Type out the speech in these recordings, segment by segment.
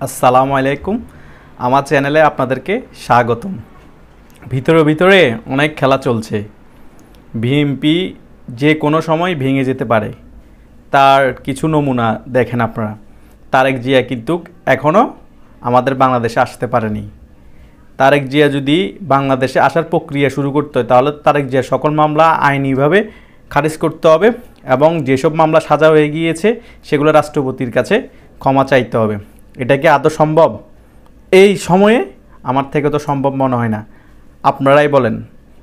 আসসালামু আলাইকুম। আমার চ্যানেলে আপনাদেরকে স্বাগতম। ভিতরে অনেক খেলা চলছে। বিএনপি যে কোনো সময় ভেঙে যেতে পারে, তার কিছু নমুনা দেখেন আপনারা। তারেক জিয়া কিন্তু এখনও আমাদের বাংলাদেশে আসতে পারেনি। তারেক জিয়া যদি বাংলাদেশে আসার প্রক্রিয়া শুরু করতে হয়, তাহলে তারেক জিয়া সকল মামলা আইনিভাবে খারিজ করতে হবে এবং যেসব মামলা সাজা হয়ে গিয়েছে সেগুলো রাষ্ট্রপতির কাছে ক্ষমা চাইতে হবে। এটা কি আদৌ সম্ভব? এই সময়ে আমার থেকে তো সম্ভব মনে হয় না। আপনারাই বলেন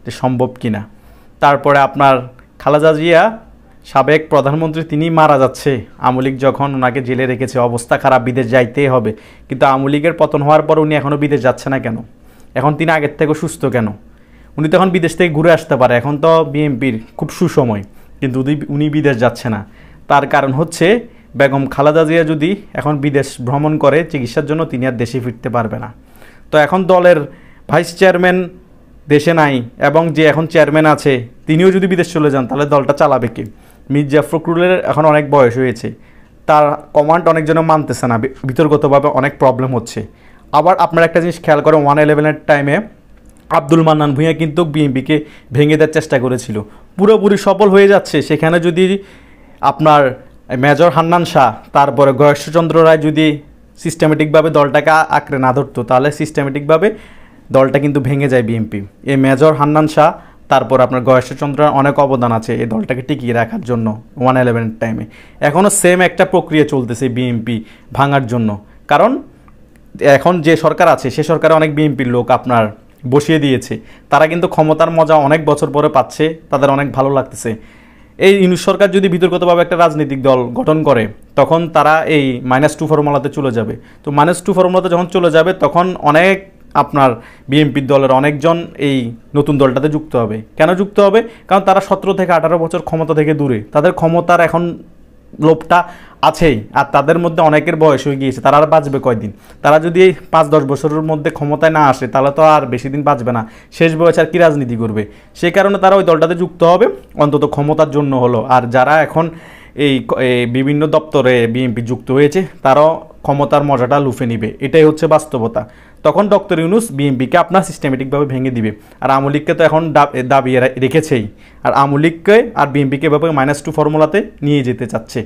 যে সম্ভব কি না। তারপরে আপনার খালেদা জিয়া সাবেক প্রধানমন্ত্রী, তিনি মারা যাচ্ছে। আওয়ামী লীগ যখন ওনাকে জেলে রেখেছে, অবস্থা খারাপ, বিদেশ যাইতেই হবে, কিন্তু আওয়ামী লীগের পতন হওয়ার পর উনি এখনও বিদেশ যাচ্ছে না কেন? এখন তিনি আগের থেকে সুস্থ কেন? উনি তো এখন বিদেশ থেকে ঘুরে আসতে পারে। এখন তো বিএনপির খুব সুসময়, কিন্তু উনি বিদেশ যাচ্ছে না। তার কারণ হচ্ছে বেগম খালেদা জিয়া যদি এখন বিদেশ ভ্রমণ করে চিকিৎসার জন্য, তিনি আর দেশে ফিরতে পারবে না। তো এখন দলের ভাইস চেয়ারম্যান দেশে নাই এবং যে এখন চেয়ারম্যান আছে তিনিও যদি বিদেশ চলে যান, তাহলে দলটা চালাবে কে? মির্জা ফখরুলের এখন অনেক বয়স হয়েছে, তার কমান্ড অনেকজনে মানতেছে না, বিতর্কতভাবে অনেক প্রবলেম হচ্ছে। আবার আপনারা একটা জিনিস খেয়াল করেন, 111-এর টাইমে আব্দুল মান্নান ভূঁইয়া কিন্তু বিএনপিকে ভেঙে দেওয়ার চেষ্টা করেছিল, পুরোপুরি সফল হয়ে যাচ্ছে। সেখানে যদি আপনার মেজর হান্নান শাহ, তারপরে গয়েশ্বরচন্দ্র রায় যদি সিস্টেমেটিকভাবে দলটাকে আঁকড়ে না ধরতো, তাহলে সিস্টেমেটিকভাবে দলটা কিন্তু ভেঙে যায় বিএনপি। এই মেজর হান্নান শাহ, তারপর আপনার গয়েশ্বরচন্দ্র অনেক অবদান আছে এই দলটাকে টিকিয়ে রাখার জন্য 111-এর টাইমে। এখনও সেম একটা প্রক্রিয়া চলতেছে বিএনপি ভাঙার জন্য। কারণ এখন যে সরকার আছে সে সরকারে অনেক বিএনপির লোক আপনার বসিয়ে দিয়েছে। তারা কিন্তু ক্ষমতার মজা অনেক বছর পরে পাচ্ছে, তাদের অনেক ভালো লাগতেছে। এই ইউনূস সরকার যদি বিতর্কিতভাবে একটা রাজনৈতিক দল গঠন করে, তখন তারা এই -2 ফর্মুলাতে চলে যাবে। তো -2 ফর্মুলাতে যখন চলে যাবে, তখন অনেক আপনার বিএনপির দলের অনেকজন এই নতুন দলটাতে যুক্ত হবে। কেন যুক্ত হবে? কারণ তারা 17 থেকে 18 বছর ক্ষমতা থেকে দূরে, তাদের ক্ষমতার এখন লোভটা আছেই। আর তাদের মধ্যে অনেকের বয়স হয়ে গিয়েছে, তারা আর বাঁচবে কয়দিন? তারা যদি এই 5-10 বছরের মধ্যে ক্ষমতায় না আসে, তাহলে তো আর বেশি দিন বাঁচবে না। শেষ বয়সে আর কী রাজনীতি করবে? সেই কারণে তারা ওই দলটাতে যুক্ত হবে, অন্তত ক্ষমতার জন্য হলো। আর যারা এখন এই বিভিন্ন দপ্তরে বিএনপি যুক্ত হয়েছে, তারাও ক্ষমতার মজাটা লুফে নিবে। এটাই হচ্ছে বাস্তবতা। তখন ডক্টর ইউনূস বিএনপিকে আপনার সিস্টেমেটিকভাবে ভেঙে দিবে। আর আওয়ামী লীগকে তো এখন দাবিয়ে রেখেছেই। আর আওয়ামী লীগকে আর বিএনপিকে এভাবে -2 ফর্মুলাতে নিয়ে যেতে চাচ্ছে।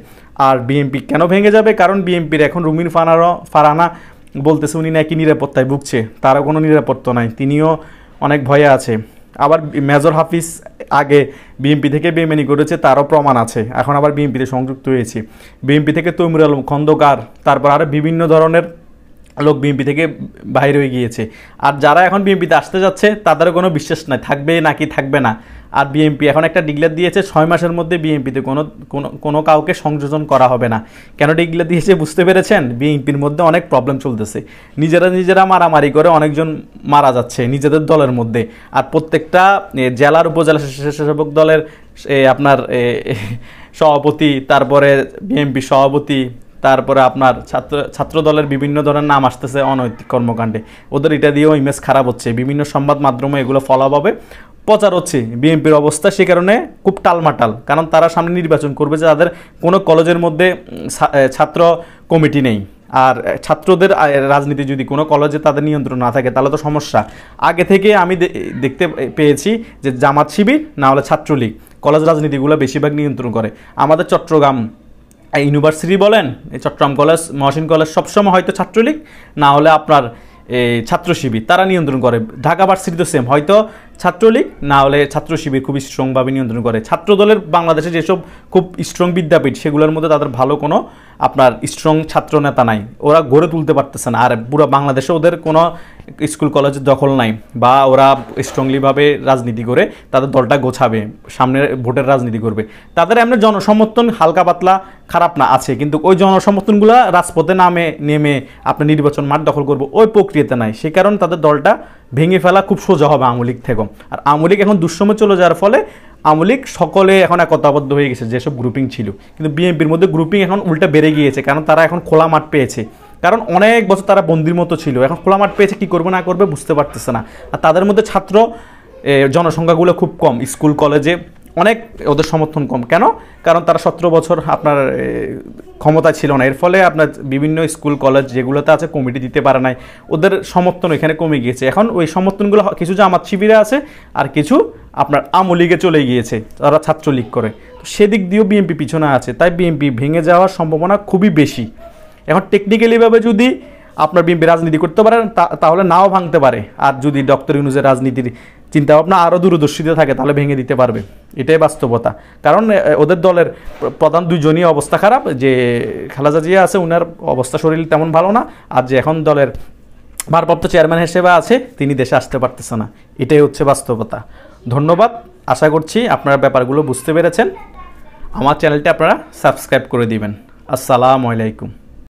আর বিএনপি কেন ভেঙে যাবে? কারণ বিএনপির এখন রুমিন ফারহানা বলতেছে উনি নাকি নিরাপত্তায় ভুগছে। তারও কোনো নিরাপত্তা নাই, তিনিও অনেক ভয়ে আছে। আবার মেজর হাফিজ আগে বিএনপি থেকে বেইমানি করেছে, তারও প্রমাণ আছে। এখন আবার বিএনপিতে সংযুক্ত হয়েছে। বিএনপি থেকে তৈমুর আলম খন্দকার, তারপর আরও বিভিন্ন ধরনের লোক বিএনপি থেকে বাইরে হয়ে গিয়েছে। আর যারা এখন বিএনপিতে আসতে যাচ্ছে, তাদেরও কোনো বিশ্বাস নাই থাকবে নাকি থাকবে না। আর বিএনপি এখন একটা ডিক্লেয়ার দিয়েছে, 6 মাসের মধ্যে বিএনপিতে কোনো কাউকে সংযোজন করা হবে না। কেন ডিক্লেয়ার দিয়েছে বুঝতে পেরেছেন? বিএনপির মধ্যে অনেক প্রবলেম চলতেছে, নিজেরা মারামারি করে অনেকজন মারা যাচ্ছে নিজেদের দলের মধ্যে। আর প্রত্যেকটা জেলার উপজেলা স্বেচ্ছাসেবক দলের আপনার সভাপতি, তারপরে বিএনপি সভাপতি, তারপরে আপনার ছাত্র দলের বিভিন্ন ধরনের নাম আসতেছে অনৈতিক কর্মকাণ্ডে। ওদের এটা দিয়েও ইমেজ খারাপ হচ্ছে, বিভিন্ন সংবাদ মাধ্যমে এগুলো ফলাভাবে প্রচার হচ্ছে বিএনপির অবস্থা। সে কারণে খুব টালমাটাল, কারণ তারা সামনে নির্বাচন করবে, যে তাদের কোনো কলেজের মধ্যে ছাত্র কমিটি নেই। আর ছাত্রদের রাজনীতি যদি কোনো কলেজে তাদের নিয়ন্ত্রণ না থাকে, তাহলে তো সমস্যা। আগে থেকে আমি দেখতে পেয়েছি যে জামাত শিবির না হলে ছাত্রলীগ কলেজ রাজনীতিগুলো বেশিরভাগ নিয়ন্ত্রণ করে। আমাদের চট্টগ্রাম ইউনিভার্সিটি বলেন, চট্টগ্রাম কলেজ, মহসিন কলেজ, সবসময় হয়তো ছাত্রলীগ না হলে আপনার ছাত্র শিবির তারা নিয়ন্ত্রণ করে। ঢাকা ভার্সিটি তো সেম, হয়তো ছাত্রলীগ না হলে ছাত্র শিবির খুব স্ট্রংভাবে নিয়ন্ত্রণ করে। ছাত্র দলের বাংলাদেশে যেসব খুব স্ট্রং বিদ্যাপীঠ, সেগুলোর মধ্যে তাদের ভালো কোনো আপনার স্ট্রং ছাত্র নেতা নাই, ওরা গড়ে তুলতে পারতেছে না। আর পুরো বাংলাদেশে ওদের কোনো স্কুল কলেজের দখল নাই, বা ওরা স্ট্রংলিভাবে রাজনীতি করে তাদের দলটা গোছাবে, সামনের ভোটের রাজনীতি করবে। তাদের এমনি জনসমর্থন হালকা পাতলা খারাপ না আছে, কিন্তু ওই জনসমর্থনগুলো রাজপথে নেমে আপনার নির্বাচন মাঠ দখল করবো, ওই প্রক্রিয়াতে নাই। সে কারণে তাদের দলটা ভেঙে ফেলা খুব সোজা হবে আওয়ামী লীগ থেকে। আর আওয়ামী লীগ এখন দুঃসময় চলে যাওয়ার ফলে আওয়ামী লীগ সকলে এখন একতাবদ্ধ হয়ে গেছে, যেসব গ্রুপিং ছিল। কিন্তু বিএনপির মধ্যে গ্রুপিং এখন উল্টা বেড়ে গিয়েছে, কারণ তারা এখন খোলা মাঠ পেয়েছে। কারণ অনেক বছর তারা বন্দির মতো ছিল, এখন খোলা মাঠ পেয়েছে, কী করবে না করবে বুঝতে পারতেছে না। আর তাদের মধ্যে ছাত্র জনসংখ্যাগুলো খুব কম, স্কুল কলেজে অনেক ওদের সমর্থন কম। কেন? কারণ তারা 17 বছর আপনার ক্ষমতা ছিল না, এর ফলে আপনার বিভিন্ন স্কুল কলেজ যেগুলোতে আছে কমিটি দিতে পারে নাই, ওদের সমর্থন এখানে কমে গিয়েছে। এখন ওই সমর্থনগুলো কিছু জামাত শিবিরে আছে আর কিছু আপনার আওয়ামী লীগে চলে গিয়েছে, তারা ছাত্রলীগ করে। তো সেদিক দিয়েও বিএনপি পিছনে আছে, তাই বিএনপি ভেঙে যাওয়ার সম্ভাবনা খুবই বেশি। এখন টেকনিক্যালিভাবে যদি আপনার বিএনপি রাজনীতি করতে পারেন তাহলে নাও ভাঙতে পারে, আর যদি ডক্টর ইউনূসের রাজনীতির চিন্তাভাবনা আরও দূরদর্শিতা থাকে তাহলে ভেঙে দিতে পারবে, এটাই বাস্তবতা। কারণ ওদের দলের প্রধান দুইজনই অবস্থা খারাপ, যে খালেদা জিয়া আছে ওনার অবস্থা শরীর তেমন ভালো না, আর যে এখন দলের ভারপ্রাপ্ত চেয়ারম্যান হিসেবে আছে তিনি দেশে আসতে পারতেছে না, এটাই হচ্ছে বাস্তবতা। ধন্যবাদ, আশা করছি আপনারা ব্যাপারগুলো বুঝতে পেরেছেন। আমার চ্যানেলটি আপনারা সাবস্ক্রাইব করে দিবেন। আসসালামু আলাইকুম।